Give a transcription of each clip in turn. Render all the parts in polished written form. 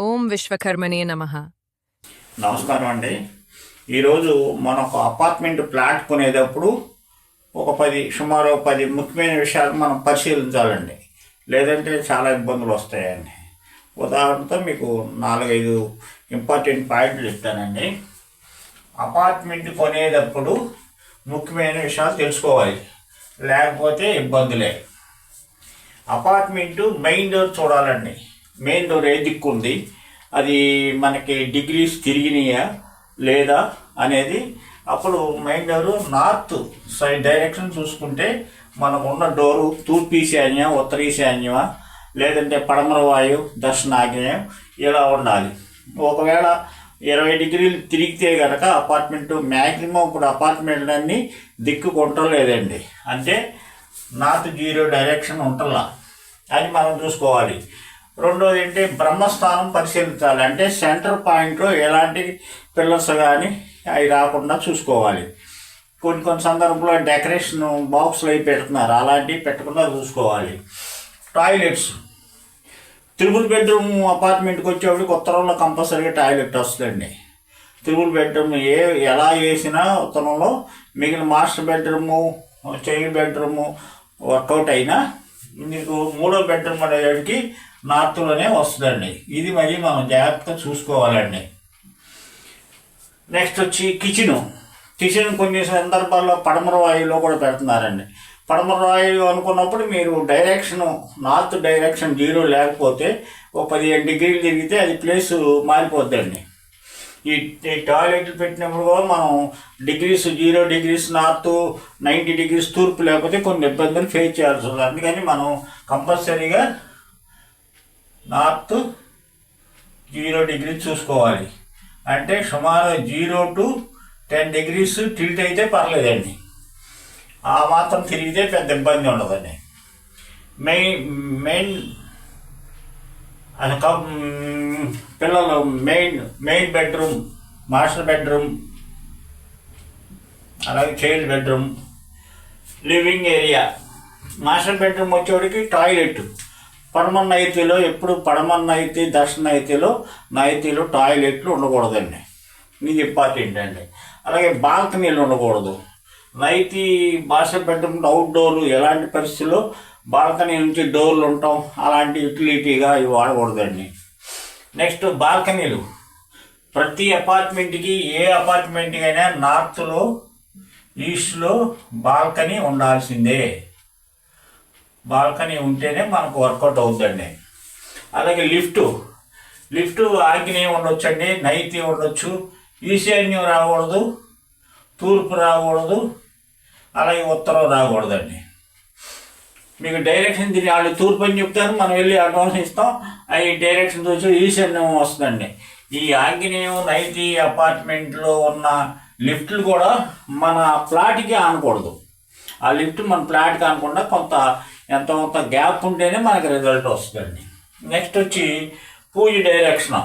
ఓం విశ్వకర్మణే నమః. నమస్కారం అండి. ఈరోజు మనం ఒక అపార్ట్మెంట్ ప్లాట్ కొనేటప్పుడు సుమారు 10 ముఖ్యమైన విషయాలు మనం పరిశీలించాలండి. లేదంటే చాలా ఇబ్బందులు వస్తాయండి. ఉదాహరణతో మీకు 4-5 ఇంపార్టెంట్ పాయింట్లు చెప్తానండి. అపార్ట్మెంట్ కొనేటప్పుడు ముఖ్యమైన విషయాలు తెలుసుకోవాలి, లేకపోతే ఇబ్బందులే. అపార్ట్మెంటు మెయిన్ డోర్ చూడాలండి. మెయిన్ డోర్ ఏ దిక్కు ఉంది, అది మనకి డిగ్రీస్ తిరిగినాయా లేదా అనేది. అప్పుడు main door north side direction చూసుకుంటే మనకు ఉన్న డోరు తూర్పు ఈశాన్యం, ఉత్తర ఈశాన్యమా, లేదంటే పడమర వాయు, దక్షిణాగ్నేయం ఇలా ఉండాలి. ఒకవేళ 20 డిగ్రీలు తిరిగితే కనుక అపార్ట్మెంటు మ్యాక్సిమం ఇప్పుడు అపార్ట్మెంట్లన్నీ దిక్కు కొంటలేదండి. అంటే నార్త్ 0 డైరెక్షన్ ఉంటలా, అది మనం చూసుకోవాలి. రెండోది ఏంటి, బ్రహ్మస్థానం పరిశీలించాలి. అంటే సెంటర్ పాయింట్లో ఎలాంటి పిల్లర్స్ కానీ అవి రాకుండా చూసుకోవాలి. కొన్ని సందర్భంలో డెకరేషన్ బాక్స్లు అవి పెడుతున్నారు, అలాంటివి పెట్టకుండా చూసుకోవాలి. టాయిలెట్స్, 3 బెడ్రూమ్ అపార్ట్మెంట్కి వచ్చేవాడికి ఉత్తరంలో కంపల్సరీగా టాయిలెట్ వస్తుందండి. 3 బెడ్రూమ్ ఎలా వేసినా ఉత్తరంలో, మిగిలిన master bedroom, child bedroom work out అయినా మీకు 3వ బెడ్రూమ్ అనేవాడికి నార్త్లోనే వస్తుందండి. ఇది మరి మనం జాగ్రత్తగా చూసుకోవాలండి. నెక్స్ట్ వచ్చి కిచెన్ కొన్ని సందర్భాల్లో పడమర వాయువులో కూడా పెడుతున్నారండి. పడమర వాయువు అనుకున్నప్పుడు మీరు డైరెక్షన్ నార్త్ డైరెక్షన్ 0 లేకపోతే 15 డిగ్రీలు తిరిగితే అది ప్లేస్ మారిపోద్దండి. ఈ టాయిలెట్లు పెట్టినప్పుడు కూడా మనం 0 డిగ్రీస్ నార్త్, 90 డిగ్రీస్ తూర్పు లేకపోతే కొన్ని ఇబ్బందులు ఫేస్ చేయాల్సి వస్తుంది. అందుకని మనం కంపల్సరీగా నార్త్ 0 డిగ్రీ చూసుకోవాలి. అంటే సుమారు 0 to 10 డిగ్రీస్ టిల్ట్ అయితే పర్లేదండి. ఆ మాత్రం తిరిగితే పెద్ద ఇబ్బంది ఉండదండి. మెయిన్ పిల్లలు మెయిన్ బెడ్రూమ్, మాస్టర్ బెడ్రూమ్, అలాగే child bedroom, living area. Master bedroom వచ్చేవాడికి టాయిలెట్ పడమర నైరుతిలో, ఎప్పుడు పడమర నైరుతి, దక్షిణ నైరుతిలో టాయిలెట్లు ఉండకూడదండి. ఇది ఇంపార్టెంట్ అండి. అలాగే బాల్కనీలు ఉండకూడదు. నైరుతి మాస్టర్ బెడ్రూమ్ అవుట్డోర్లు ఎలాంటి పరిస్థితుల్లో బాల్కనీ నుంచి డోర్లు ఉంటాం, అలాంటి యూటిలిటీగా ఇవి వాడకూడదండి. నెక్స్ట్ బాల్కనీలు, ప్రతి అపార్ట్మెంట్కి ఏ అపార్ట్మెంట్కి అయినా నార్త్లో, ఈస్ట్లో బాల్కనీ ఉండాల్సిందే. బాల్కనీ ఉంటేనే మనకు వర్కౌట్ అవుతుందండి. అలాగే లిఫ్ట్ ఆగ్నేయం ఉండొచ్చండి, నైరుతి ఉండొచ్చు, ఈశాన్యం రాకూడదు, తూర్పు రాకూడదు, అలాగే ఉత్తరం రాకూడదండి. మీకు డైరెక్షన్ తిరిగి వాళ్ళు తూర్పు అని చెప్తారు, మనం వెళ్ళి అడ్వాన్స్ ఇస్తాం, అవి డైరెక్షన్ చూసి ఈశాన్యం వస్తుందండి. ఈ ఆగ్నేయం, నైరుతి అపార్ట్మెంట్లో ఉన్న లిఫ్ట్లు కూడా మన ప్లాట్కి ఆనకూడదు. ఆ లిఫ్ట్ మన ప్లాట్కి ఆనకుండా కొంత గ్యాప్ ఉంటేనే మనకు రిజల్ట్ వస్తుందండి. నెక్స్ట్ వచ్చి పూజ డైరెక్షన్.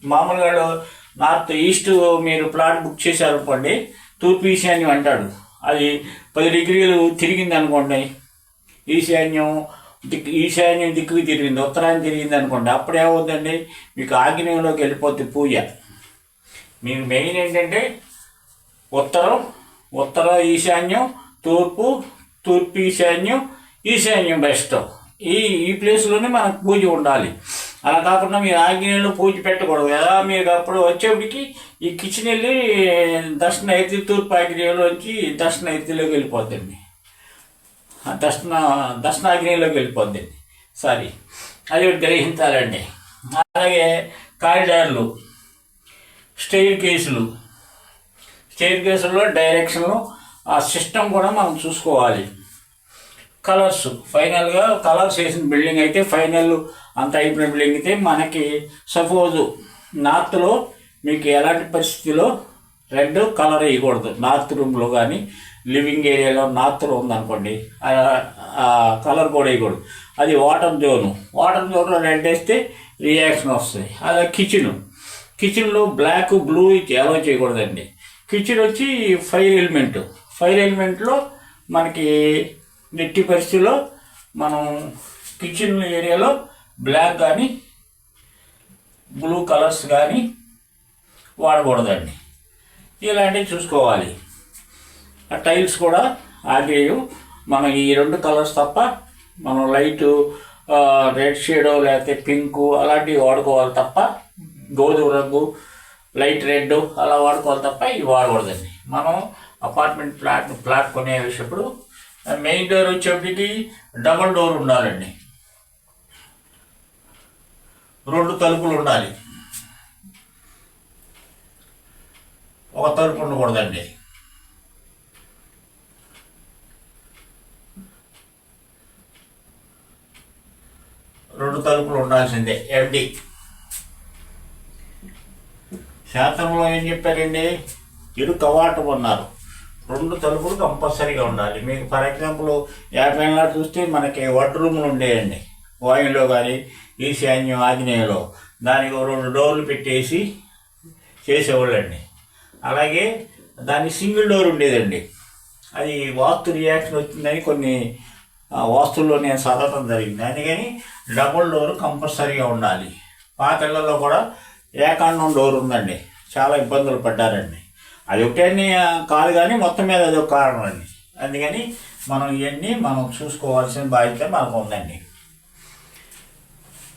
మామూలుగా నార్త్ ఈస్ట్ మీరు ప్లాట్ బుక్ చేశారు అనుకోండి, తూర్పు ఈశాన్యం అంటాడు. అది 10 డిగ్రీలు తిరిగింది అనుకోండి, ఈశాన్యం దిక్కుకి తిరిగింది, ఉత్తరాన్ని తిరిగింది అనుకోండి, అప్పుడు ఏమవుతుందండి, మీకు ఆగ్నేయంలోకి వెళ్ళిపోతుంది పూజ. మీకు మెయిన్ ఏంటంటే ఉత్తరం ఈశాన్యం, తూర్పు ఈశాన్యం బెస్ట్. ఈ ప్లేస్లోనే మనకు పూజ ఉండాలి. అలా కాకుండా మీరు ఆగ్నేయంలో పూజ పెట్టకూడదు కదా. మీరు అప్పుడు వచ్చేప్పటికి ఈ కిచెన్ వెళ్ళి దక్షిణ నైరుతి, తూర్పు ఆగ్నేయంలోంచి దక్షిణ నైరుతిలోకి వెళ్ళిపోద్దండి, దక్షిణాగ్నేయంలోకి వెళ్ళిపోద్దండి. అది గ్రహించాలండి. అలాగే కారిడార్లు, స్టెయిర్ కేసుల్లో డైరెక్షన్లు, ఆ సిస్టమ్ కూడా మనం చూసుకోవాలి. కలర్స్, ఫైనల్గా కలర్స్ వేసిన బిల్డింగ్ అయితే, ఫైనల్ అంత అయిపోయిన బిల్డింగ్ అయితే మనకి సపోజు నార్త్లో మీకు ఎలాంటి పరిస్థితిలో రెడ్ కలర్ వేయకూడదు. నార్త్ రూమ్లో కానీ లివింగ్ ఏరియాలో నార్త్లో ఉందనుకోండి, ఆ కలర్ కూడా వేయకూడదు. అది వాటర్ జోన్లో రెడ్ వేస్తే రియాక్షన్ వస్తుంది. అలా కిచెన్లో బ్లాక్, బ్లూ అలో చేయకూడదండి. కిచెన్ వచ్చి ఫైర్ ఎలిమెంట్లో మనకి నెట్టి పరిస్థితిలో మనం కిచెన్ ఏరియాలో బ్లాక్ కానీ బ్లూ కలర్స్ కానీ వాడకూడదండి. ఇలాంటివి చూసుకోవాలి. ఆ టైల్స్ కూడా ఆగేయు. మనం ఈ 2 కలర్స్ తప్ప మనం లైటు రెడ్ షేడో లేకపోతే పింకు అలాంటివి వాడుకోవాలి తప్ప, గోధుమ రంగు లైట్ రెడ్ అలా వాడుకోవాలి తప్ప ఇవి వాడకూడదండి. మనం అపార్ట్మెంట్ ఫ్లాట్ కొనేసేటప్పుడు మెయిన్ డోర్ వచ్చేప్పటికి డబుల్ డోర్ ఉండాలండి. 2 తలుపులు ఉండాలి, ఒక తలుపు ఉండకూడదండి. రెండు తలుపులు ఉండాల్సిందే. ఎండి శాతంలో ఏం చెప్పారండి, ఇరు కవాటం అన్నారు. 2 తలుపులు కంపల్సరీగా ఉండాలి. మీకు ఫర్ ఎగ్జాంపుల్ 50 ఏళ్ళ చూస్తే మనకి వడ్ రూమ్లు ఉండేయండి, వాయులో కానీ ఈశాన్యం ఆగ్నేయలో. దానికి 2 డోర్లు పెట్టేసి చేసేవాళ్ళండి. అలాగే దానికి సింగిల్ డోర్ ఉండేదండి. అది వాస్తు రియాక్షన్ వచ్చిందని కొన్ని వాస్తుల్లో నేను చదవటం జరిగింది. అందుకని డబుల్ డోర్ కంపల్సరీగా ఉండాలి. పాతళ్ళలో కూడా ఏకాండం డోర్ ఉందండి, చాలా ఇబ్బందులు పడ్డారండి. అది ఒకటే కాదు కానీ మొత్తం మీద అదొక కారణం అండి. అందుకని మనం ఇవన్నీ మనం చూసుకోవాల్సిన బాధ్యత మనకు ఉందండి.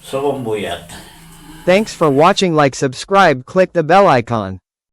శుభం భూయాత్. Thanks for watching. Like, subscribe, click the bell icon.